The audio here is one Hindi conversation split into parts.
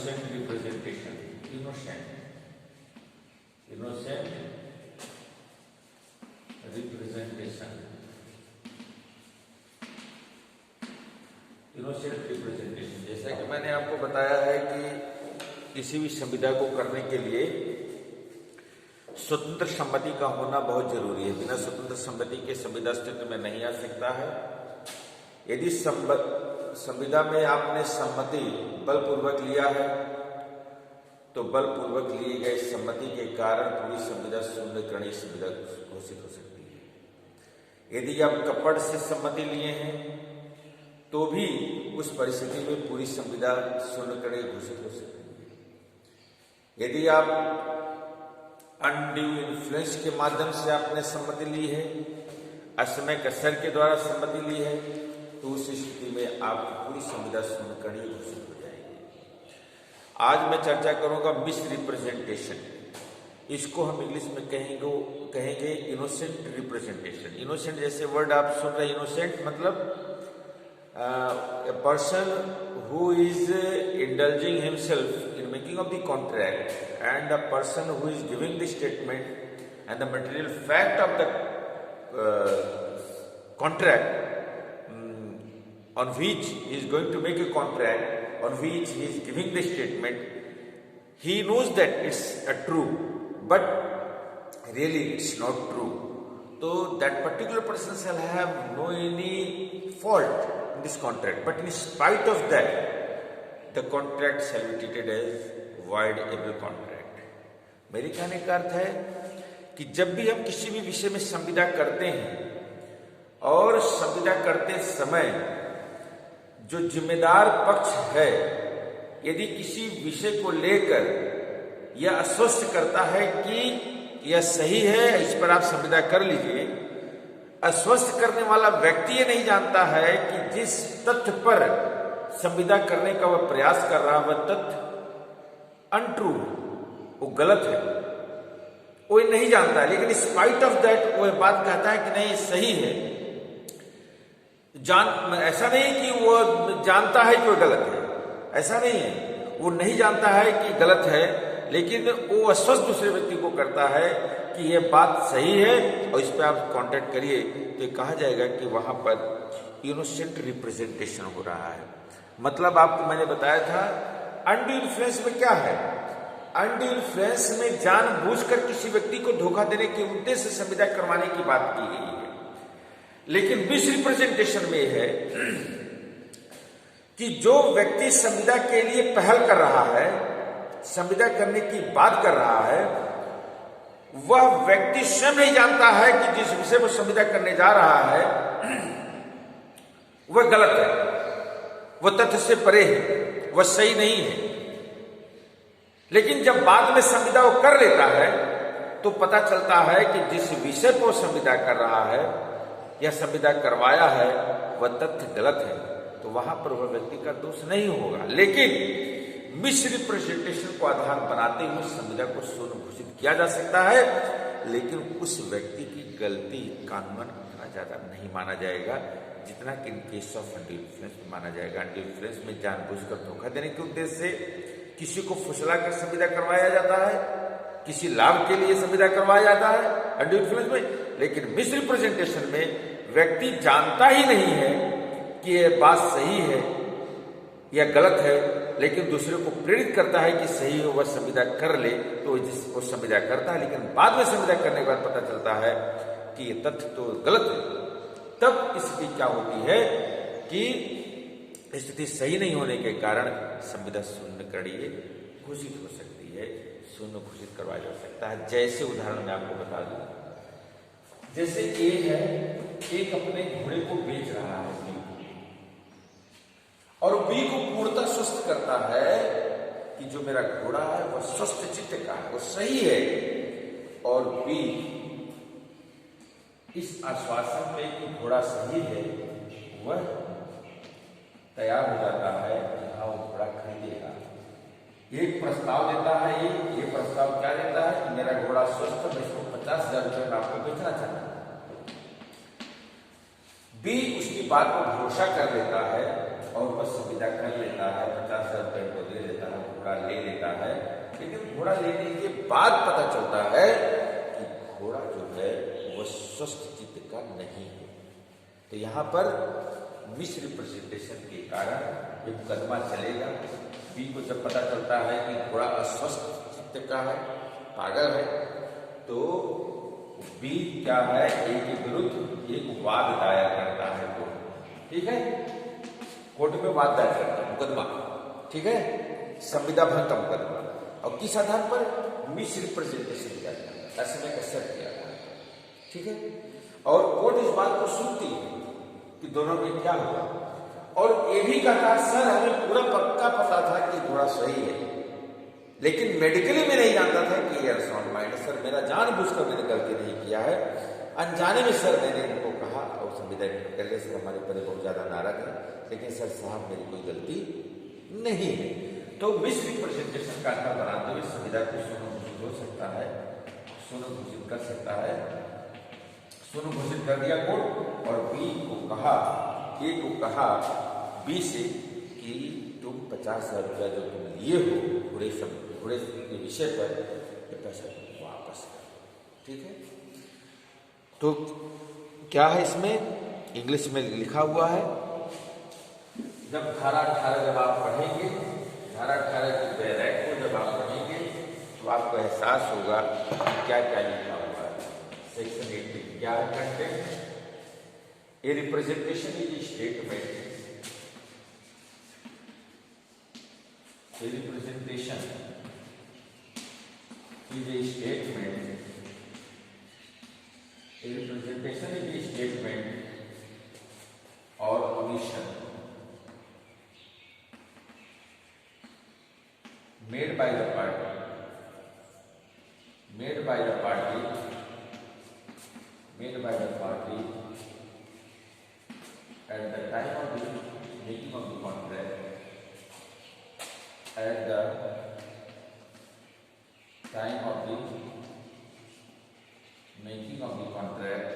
innocent representation. Innocent representation. Innocent representation. जैसा कि मैंने आपको बताया है कि किसी भी संविदा को करने के लिए स्वतंत्र सम्मति का होना बहुत जरूरी है। बिना स्वतंत्र सम्मति के संविदा अस्तित्व में नहीं आ सकता है। यदि संविदा में आपने सम्मति बलपूर्वक लिया है तो बलपूर्वक लिए गए सम्मति के कारण पूरी संविदा शून्यकरणीय संविदा घोषित हो सकती है। यदि आप कपट से सम्मति लिए हैं तो भी उस परिस्थिति में पूरी संविदा शून्यकरणीय घोषित हो सकती है। यदि आप अनड्यू इन्फ्लुएंस के माध्यम से आपने सम्मति ली है, असमय कसर के द्वारा सम्मति ली है, तो उस स्थिति में आपकी पूरी संविदा शून्यकरणीय घोषित हो जाएगी। आज मैं चर्चा करूंगा मिस रिप्रेजेंटेशन। इसको हम इंग्लिश में कहेंगे इनोसेंट रिप्रेजेंटेशन। इनोसेंट जैसे वर्ड आप सुन रहे, इनोसेंट मतलब a person who is indulging himself in making of the contract, and a person who is giving the statement and the material fact of the contract on which he is going to make a contract, on which he is giving the statement, he knows that it's true, but really it's not true. So that particular person shall have no any fault in this contract, but in spite of that, the contract shall be treated as voidable contract. मेरे कहने का अर्थ है कि जब भी हम किसी भी विषय में संविदा करते हैं और संविदा करते समय जो जिम्मेदार पक्ष है यदि किसी विषय को लेकर यह आश्वस्त करता है कि यह सही है, इस पर आप संविदा कर लीजिए, आश्वस्त करने वाला व्यक्ति ये नहीं जानता है कि जिस तथ्य पर संविदा करने का वह प्रयास कर रहा है वह तथ्य अनट्रू, वो गलत है, वो नहीं जानता है। लेकिन स्पाइट ऑफ दैट वो बात कहता है कि नहीं सही है। ऐसा नहीं कि वो जानता है कि वो गलत है, ऐसा नहीं है, वो नहीं जानता है कि गलत है, लेकिन वो आश्वस्त दूसरे व्यक्ति को करता है कि यह बात सही है और इस पर आप कांटेक्ट करिए, तो ये कहा जाएगा कि वहां पर इनोसेंट रिप्रेजेंटेशन हो रहा है। मतलब आपको मैंने बताया था अनड्यू इन्फ्लुएंस में क्या है, अनड्यू इन्फ्लुएंस में जानबूझकर किसी व्यक्ति को धोखा देने के उद्देश्य से संविदा करवाने की बात की गई है। लेकिन मिस रिप्रेजेंटेशन में है कि जो व्यक्ति संविदा के लिए पहल कर रहा है, संविदा करने की बात कर रहा है, वह व्यक्ति स्वयं नहीं जानता है कि जिस विषय पर संविदा करने जा रहा है वह गलत है, वह तथ्य से परे है, वह सही नहीं है। लेकिन जब बाद में संविदा वो कर लेता है तो पता चलता है कि जिस विषय पर संविदा कर रहा है या संविदा करवाया है वह तथ्य गलत है, तो वहां पर वह व्यक्ति का दोष नहीं होगा। लेकिन मिस रिप्रेजेंटेशन को आधार बनाते हुए संविदा को शून्य घोषित किया जा सकता है, लेकिन उस व्यक्ति की गलती कानूनन इतना ज्यादा नहीं माना जाएगा जितना कि in case of undue influence में माना जाएगा। अनड्यू इन्फ्लुएंस में जानबूझकर धोखा देने के उद्देश्य से किसी को फुसला कर संविदा करवाया जाता है, किसी लाभ के लिए संविदा करवाया जाता है अनड्यू इन्फ्लुएंस में। लेकिन मिस रिप्रेजेंटेशन में व्यक्ति जानता ही नहीं है कि यह बात सही है या गलत है, लेकिन दूसरे को प्रेरित करता है कि सही हो, वह संविदा कर ले, तो वो संविदा करता है। लेकिन बाद में संविदा करने के बाद पता चलता है कि ये तथ्य तो गलत है। तब स्थिति क्या होती है कि स्थिति सही नहीं होने के कारण संविदा शून्यकरणीय घोषित हो सकती है, शून्य घोषित करवाया जा सकता है। जैसे उदाहरण मैं आपको बता दूं, जैसे ए है, एक अपने घोड़े को बेच रहा है और बी को पूर्णतः स्वस्थ करता है कि जो मेरा घोड़ा है वह स्वस्थ चित्त का है, वो सही है, और बी इस आश्वासन पे कि घोड़ा सही है वह तैयार हो जाता है कि हाँ वो घोड़ा खरीदेगा। एक प्रस्ताव देता है, ये प्रस्ताव क्या देता है कि मेरा घोड़ा स्वस्थ है, मैं इसको 50,000 रुपये में आपको बेचना चाहता हूं। बी उसकी बात को भरोसा कर लेता है और वह संविदा कर लेता है, 50,000 रुपये को दे देता है, घोड़ा ले लेता है, लेकिन घोड़ा लेने के बाद पता चलता है कि घोड़ा जो है वह स्वस्थ चित्त का नहीं है। तो यहाँ पर मिस रिप्रेजेंटेशन के कारण ये मुकदमा चलेगा। बी को जब पता चलता है कि घोड़ा अस्वस्थ चित्त का है, पागल है, तो बी क्या है, ए के विरुद्ध एक वाद दायर करता है कोर्ट। ठीक है, कोर्ट में वाद दायर करता है, मुकदमा, ठीक है, संविदा भंग का मुकदमा। और किस आधार पर? मिस रिप्रेजेंटेशन किया जाता है, असमय का शर्त किया जाता है। ठीक है, और कोर्ट इस बात को सुनती है कि दोनों में क्या हुआ, और ये भी कहता सर हमें पूरा पक्का पता था कि घोड़ा सही है, लेकिन मेडिकली में नहीं जानता था कि ये साउंड माइंड। सर मेरा जानबूझकर मैंने गलती नहीं किया है, अनजाने में सर मैंने इनको कहा और संविदा कर लिया। सर हमारे ऊपर बहुत ज्यादा नाराज है, लेकिन सर साहब मेरी कोई गलती नहीं है। तो मिस रिप्रेजेंटेशन का आधार बनाते हुए संविदा को सुनो घोषित हो सकता है, सुनो घोषित कर सकता है। सुनो घोषित कर दिया कोर्ट, और बी को कहा, ए को कहा बी से कि तुम 50,000 रुपया जो तुम लिए हो घोड़े के विषय पर, ये पैसा तुम वापस करो। ठीक है, तो क्या है इसमें इंग्लिश में लिखा हुआ है, जब धारा 18 जब आप पढ़ेंगे, धारा 18 की बैरक को जब आप पढ़ेंगे तो आपको एहसास होगा क्या क्या लिखा हुआ है। सेक्शन 8 में क्या है content? A representation is statement, a representation is a statement, a representation is a statement or omission made by the party at the time of the making of the contract, at the time of the making of the contract,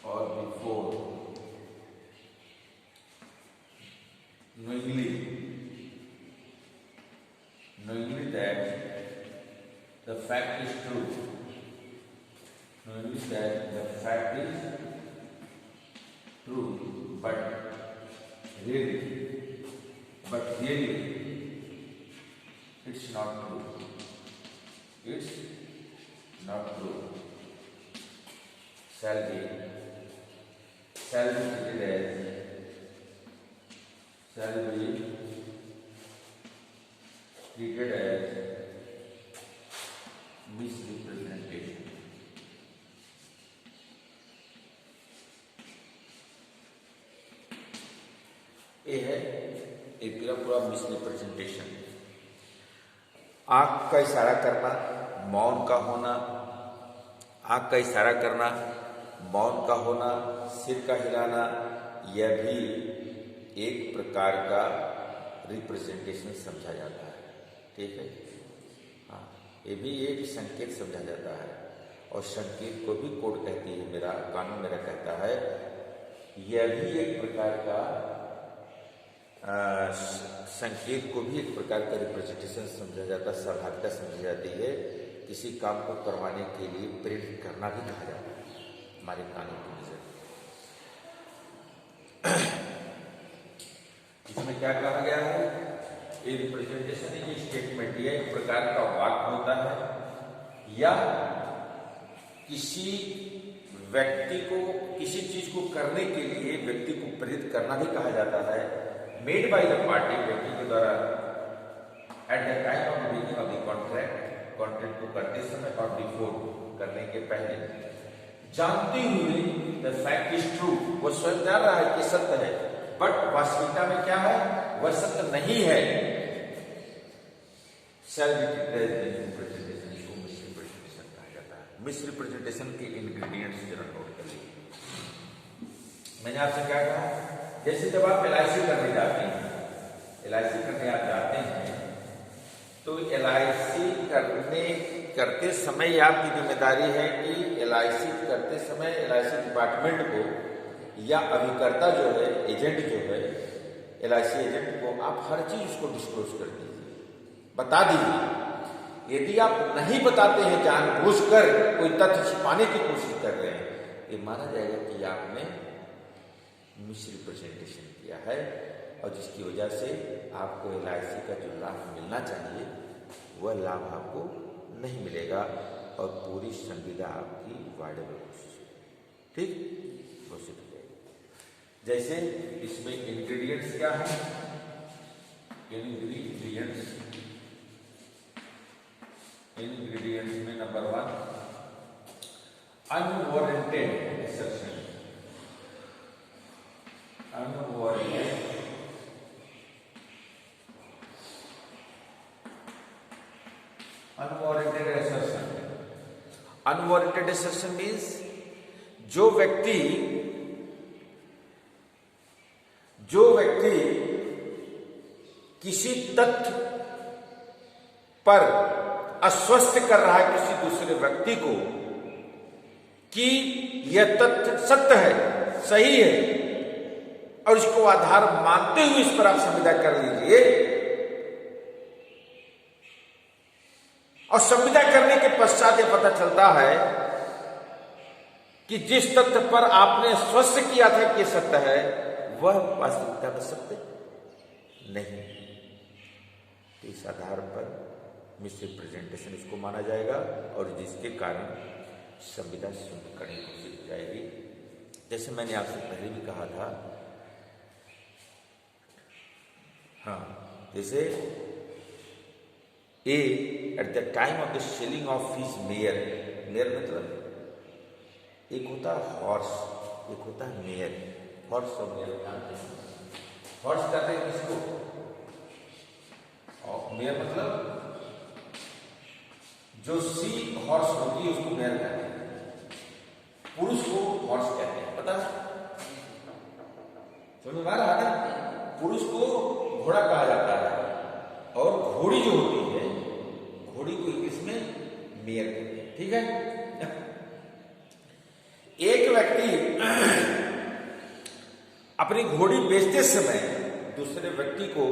or before knowingly that the fact is true, knowingly that the fact is true, but really it's not true. It's not true. Shall be treated as misrepresentation. ये है एक पूरा मिसरिप्रेजेंटेशन। आंख का इशारा करना, मौन का होना, आंख का इशारा करना, मौन का होना, सिर का हिलाना, यह भी एक प्रकार का रिप्रेजेंटेशन समझा जाता है। ठीक है, हाँ, ये भी एक संकेत समझा जाता है, और संकेत को भी कोड कहती है, मेरा कानून मेरा कहता है यह भी एक प्रकार का संकेत को भी एक प्रकार का रिप्रेजेंटेशन समझा जाता है, सहभागिता समझी जाती है। किसी काम को करवाने के लिए प्रेरित करना भी कहा जाता है हमारे कानून के नजर। इसमें क्या कहा गया है? ये रिप्रेजेंटेशन ये स्टेटमेंट यह एक प्रकार का वाक्य होता है, या किसी व्यक्ति को किसी चीज को करने के लिए व्यक्ति को प्रेरित करना भी कहा जाता है। मेड बाय द पार्टी, व्यक्ति के द्वारा eight the time of making of the contract को करते समय और बिफोर करने के पहले, जानते हुए द फैक्ट इज ट्रू, वो स्वयं जान रहा है कि सत्य है, बट वास्तविकता में क्या है, वह सत्य नहीं है। मिसरिप्रेजेंटेशन कहा जाता है। मिसरिप्रेजेंटेशन के इंग्रेडिएंट्स जरा नोट कर लीजिए। मैंने आपसे क्या कहा, जैसे जब आप LIC करने जाते हैं, LIC करने आप जाते हैं, तो LIC करते समय आपकी जिम्मेदारी है कि LIC करते समय LIC डिपार्टमेंट को या अभिकर्ता जो है, एजेंट जो है, LIC एजेंट को आप हर चीज उसको डिस्क्लोज कर दीजिए, बता दीजिए। यदि आप नहीं बताते हैं, जानबूझकर कोई तथ्य छिपाने की कोशिश कर रहे हैं, ये माना जाएगा कि आपने मिसरिप्रेजेंटेशन किया है और जिसकी वजह से आपको LIC का जो लाभ मिलना चाहिए वह लाभ आपको नहीं मिलेगा और पूरी संविदा आपकी वायडेबल ठीक घोषित हो जाएगी। जैसे इसमें इंग्रेडिएंट्स क्या है, इंग्रेडिएंट्स में number 1 unwarranted assertion, unwarranted assertion means जो व्यक्ति किसी तथ्य पर आश्वस्त कर रहा है किसी दूसरे व्यक्ति को कि यह तथ्य सत्य है, सही है, और इसको आधार मानते हुए इस पर आप संविदा कर लीजिए, और संविदा करने के पश्चात यह पता चलता है कि जिस तथ्य पर आपने स्वस्थ किया था कि सत्य है वह वास्तविकता में सत्य नहीं। तो इस आधार पर मिसरिप्रेजेंटेशन इसको माना जाएगा और जिसके कारण संविदा शुद्ध करनी घोषित हो जाएगी। जैसे मैंने आपसे पहले भी कहा था, हाँ, जैसे a at the time of the selling of his mare, mare मतलब एक होता है हॉर्स, एक होता है मेयर। हॉर्स और मेयर जानते हैं, हॉर्स कहते हैं किसको, और मेयर मतलब जो सी हॉर्स होगी उसको मेयर कहते हैं, पुरुष को हॉर्स कहते हैं, पता है समझ में आ रहा है ना। पुरुष को घोड़ा कहा जाता है और घोड़ी जो होती है, घोड़ी को इंग्लिश में मेयर कहते हैं, ठीक है। एक व्यक्ति अपनी घोड़ी बेचते समय दूसरे व्यक्ति को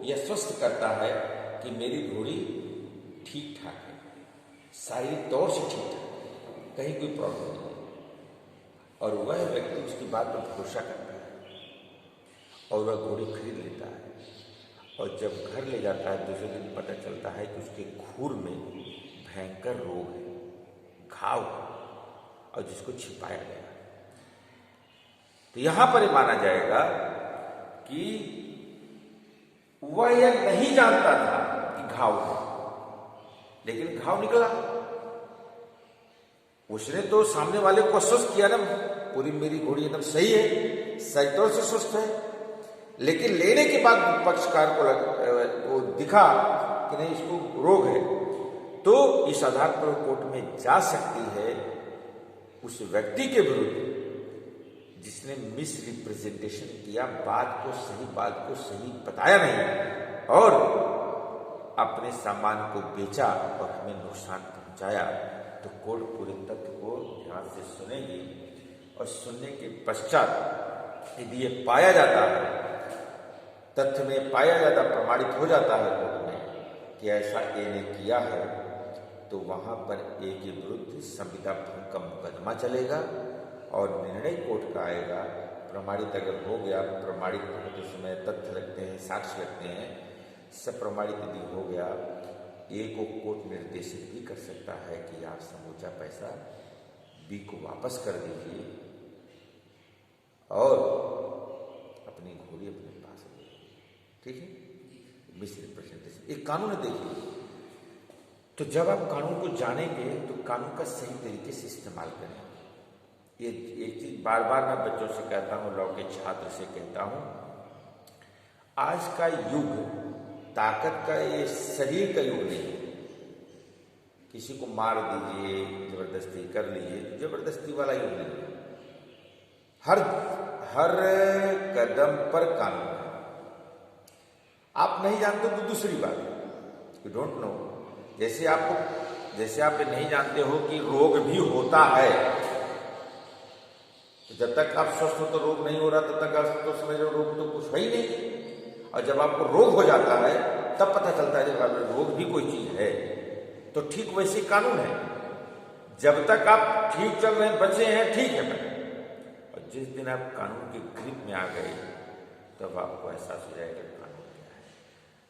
यह स्वस्थ करता है कि मेरी घोड़ी ठीक ठाक है, शारीरिक तौर से ठीक ठाक है, कहीं कोई प्रॉब्लम नहीं है, और वह व्यक्ति उसकी बात पर भरोसा करता है और वह घोड़ी खरीद लेता है, और जब घर ले जाता है दूसरे दिन पता चलता है कि उसके खूर में भयंकर रोग है, घाव, और जिसको छिपाया गया। तो यहां पर यह माना जाएगा कि वह यह नहीं जानता था कि घाव है, लेकिन घाव निकला। उसने तो सामने वाले को स्वस्थ किया ना, पूरी मेरी घोड़ी एकदम सही है, सही तौर से स्वस्थ है, लेकिन लेने के बाद पक्षकार को दिखा कि नहीं इसको रोग है, तो इस आधार पर कोर्ट में जा सकती है उस व्यक्ति के विरुद्ध जिसने मिसरिप्रेजेंटेशन किया, बात को सही बताया नहीं और अपने सामान को बेचा और हमें नुकसान पहुंचाया। तो कोर्ट पूरे तथ्य को ध्यान से सुनेगी और सुनने के पश्चात यदि ये पाया जाता है, तथ्य में पाया जाता, प्रमाणित हो जाता है कोर्ट में कि ऐसा ए ने किया है, तो वहां पर ए के विरुद्ध संविदा भंग का मुकदमा चलेगा और निर्णय कोर्ट का आएगा। प्रमाणित अगर हो गया, प्रमाणित होते समय तथ्य लगते हैं, साक्ष्य लगते हैं, सब प्रमाणित यदि हो गया, ए को कोर्ट निर्देशित भी कर सकता है कि आप समूचा पैसा बी को वापस कर दीजिए और अपनी घोड़ी अपने पास रखिए, ठीक है। मिसरिप्रेजेंटेशन एक कानून है, देखिए। तो जब आप कानून को जानेंगे तो कानून का सही तरीके से इस्तेमाल करें। ये एक चीज बार बार मैं बच्चों से कहता हूँ, लॉ के छात्र से कहता हूँ, आज का युग ताकत का, ये शरीर का युग नहीं है। किसी को मार दीजिए, जबरदस्ती कर लीजिए, जबरदस्ती वाला युग नहीं है। हर कदम पर कानून है। आप नहीं जानते तो दूसरी बात, यू डोंट नो। जैसे आपको जैसे आप ये नहीं जानते हो कि रोग भी होता है, तो जब तक आप स्वस्थ हो तो रोग नहीं हो रहा, तब तक आप तो समझ लो रोग तो कुछ है ही नहीं। और जब आपको रोग हो जाता है तब पता चलता है जब रोग भी कोई चीज है। तो ठीक वैसे कानून है, जब तक आप ठीक चल रहे हैं, बचे हैं, ठीक है भाई, और जिस दिन आप कानून के ग्रिप में आ गए तब आपको एहसास हो जाएगा कानून क्या है।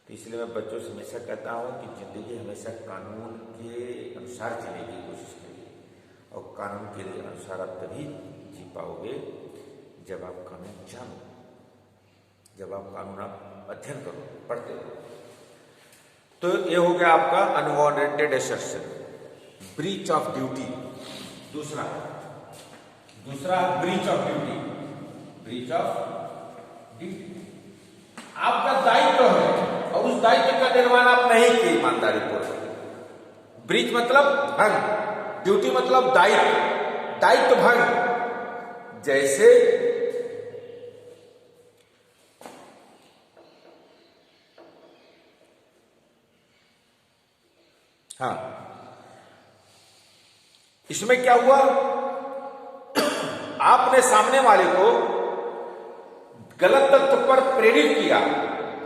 तो इसलिए मैं बच्चों से हमेशा कहता हूँ कि जिंदगी हमेशा कानून के अनुसार जीने की कोशिश करिए, और कानून के अनुसार आप तभी जी पाओगे जब आप कानून जानो, जब आप कानून आप अध्ययन करो, पढ़ते हो। तो ये हो गया आपका unwanted assertion, breach of duty. दूसरा breach of duty, breach of duty. आपका दायित्व है और उस दायित्व का निर्वहन आप नहीं किए ईमानदारी पूर्वक। ब्रीच मतलब भंग, ड्यूटी मतलब दायित्व, दायित्व भंग। जैसे हाँ, इसमें क्या हुआ, आपने सामने वाले को गलत तत्व पर प्रेरित किया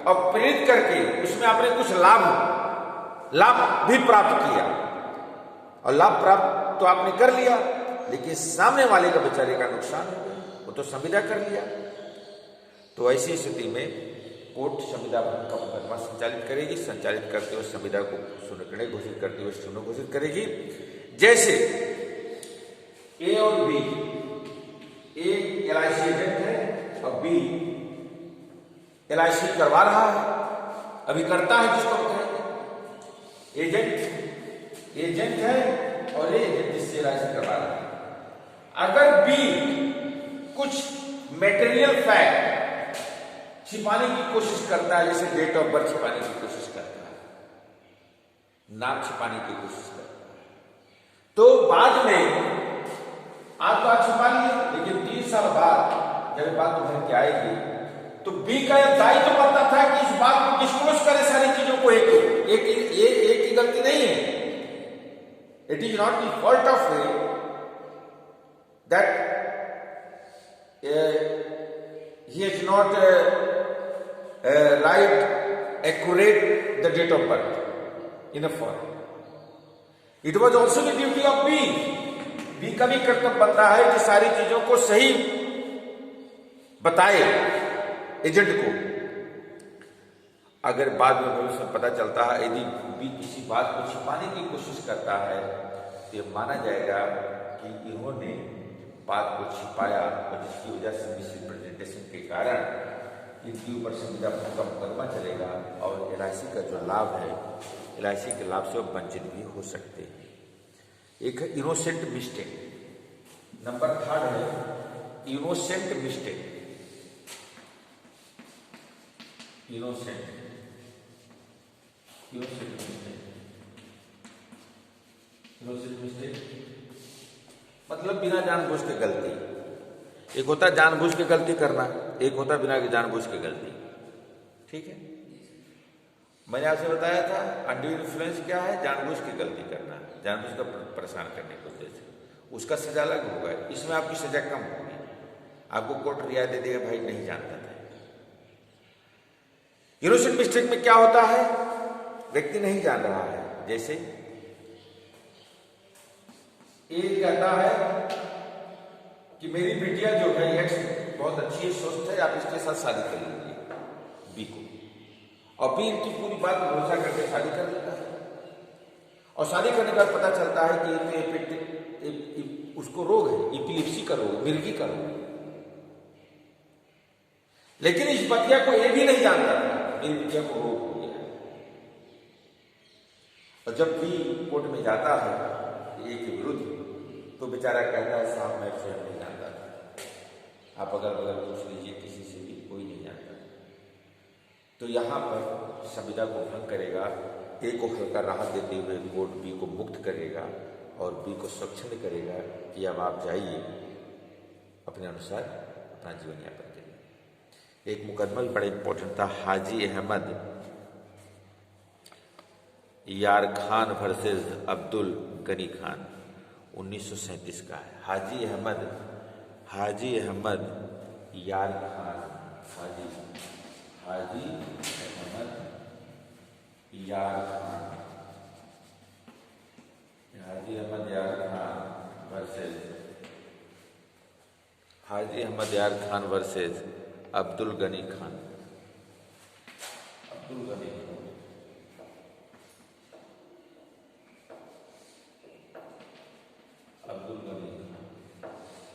और प्रेरित करके उसमें आपने कुछ लाभ भी प्राप्त किया, और लाभ प्राप्त तो आपने कर लिया, लेकिन सामने वाले का बेचारे का नुकसान हो गया, वो तो संविदा कर लिया। तो ऐसी स्थिति में कोर्ट संविदा भंग का मुकदमा संचालित करेगी। संचालित करते हुए संविदा को शून्य घोषित करते हुए शून्य घोषित करेगी। जैसे ए और बी, ए LIC एजेंट है और बी LIC करवा रहा है, अभी करता है जिसको हम कहेंगे एजेंट है, और एजेंट जिससे LIC करवा रहा है। अगर बी कुछ मेटेरियल फैक्ट छिपाने की कोशिश करता है, जैसे डेट ऑफ बर्थ छिपाने की कोशिश करता है, नाम छिपाने की कोशिश करता है, तो बाद में आप तो आज छुपा लिए, लेकिन 3 साल बाद जब बात उभर के आएगी तो बी का यह दायित्व तो बनता था कि इस बात को डिस्क्लोज करे सारी चीजों को। एक की गलती नहीं है, it is not the fault of that he has not right accurate the date of birth in a form. It was also the duty of B का भी कर्तव्य बनता है कि सारी चीजों को सही बताए एजेंट को। अगर बाद में भविष्य में पता चलता है यदि बी किसी बात को छिपाने की कोशिश करता है तो यह माना जाएगा कि इन्होंने बात को छिपाया, और जिसकी वजह से मिसरिप्रेजेंटेशन के कारण इनके ऊपर संविदा भंग का मुकदमा चलेगा, और LIC का जो लाभ है, LIC के लाभ से वो वंचित भी हो सकते हैं। एक है इनोसेंट मिस्टेक, नंबर 3 है इनोसेंट मिस्टेक। इनोसेंट मिस्टेक मतलब बिना जानबूझ के गलती। एक होता है जानबूझ के गलती करना, एक होता है बिना जानबूझ के गलती। ठीक है, मैंने आपसे बताया था अंडू इन्फ्लुएंस क्या है, जानबूझ के गलती करना, जानबूझ का परेशान करने की उद्देश्य से, उसका सजा अलग होगा। इसमें आपकी सजा कम होगी, आपको कोर्ट रियायत दे देगा, भाई नहीं जानता था। इनोसेंट मिस्टेक में क्या होता है, व्यक्ति नहीं जान रहा है। जैसे ए कहता है कि मेरी बिटिया जो है एक्स बहुत अच्छी है, स्वस्थ है, आप इसके साथ शादी कर लीजिए बी को, और बी की पूरी बात भरोसा करके शादी कर लेता है, और शादी करने के बाद पता चलता है कि उसको रोग है, इपिलिप्सी का रोग, मिर्गी का रोग। लेकिन इस बतिया को ये भी नहीं जानता था मेरी बिटिया को रोग हो गया। और जब भी कोर्ट में जाता है ए के विरुद्ध, तो बेचारा कहता है साहब मैं स्वयं नहीं जानता था, आप अगल बगल पूछ लीजिए किसी से भी, कोई नहीं जानता। तो यहाँ पर संविदा को भंग करेगा, ए को हल्का राहत देते हुए कोर्ट बी को मुक्त करेगा और बी को स्वच्छंद करेगा कि अब आप जाइए अपने अनुसार अपना जीवन यापन करिए। एक मुकदमा भी बड़ा इंपॉर्टेंट था, हाजी अहमद यार खान वर्सेस अब्दुल गनी खान 1937 का है। हाजी अहमद यार खान, हाजी अहमद यार खान, हाजी अहमद यार खान वर्सेस अब्दुल गनी खान।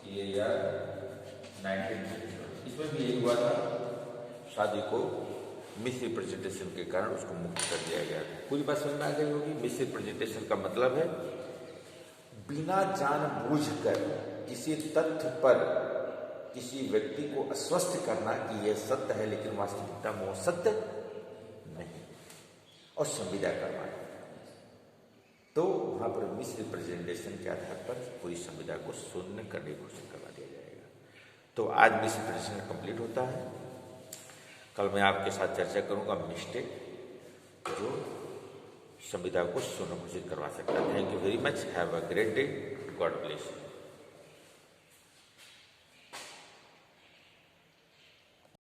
ये यार 1950 इसमें भी यही हुआ था, शादी को मिस रिप्रेजेंटेशन के कारण उसको मुक्त कर दिया गया था। पूरी बात समझ में आ गई होगी। मिस रिप्रेजेंटेशन का मतलब है बिना जानबूझकर किसी तथ्य पर किसी व्यक्ति को अस्वस्थ करना कि यह सत्य है लेकिन वास्तविकता में वो सत्य नहीं, और संविदा करवाना। तो वहां पर मिस रिप्रेजेंटेशन के आधार पर पूरी संविदा को शून्य करने की घोषणा करवा दिया जाएगा। तो आज मिस रिप्रेजेंटेशन कंप्लीट होता है। कल मैं आपके साथ चर्चा करूंगा मिस्टेक जो संविदा को शून्य घोषित करवा सकता है। Thank you very much, have a great day, God bless.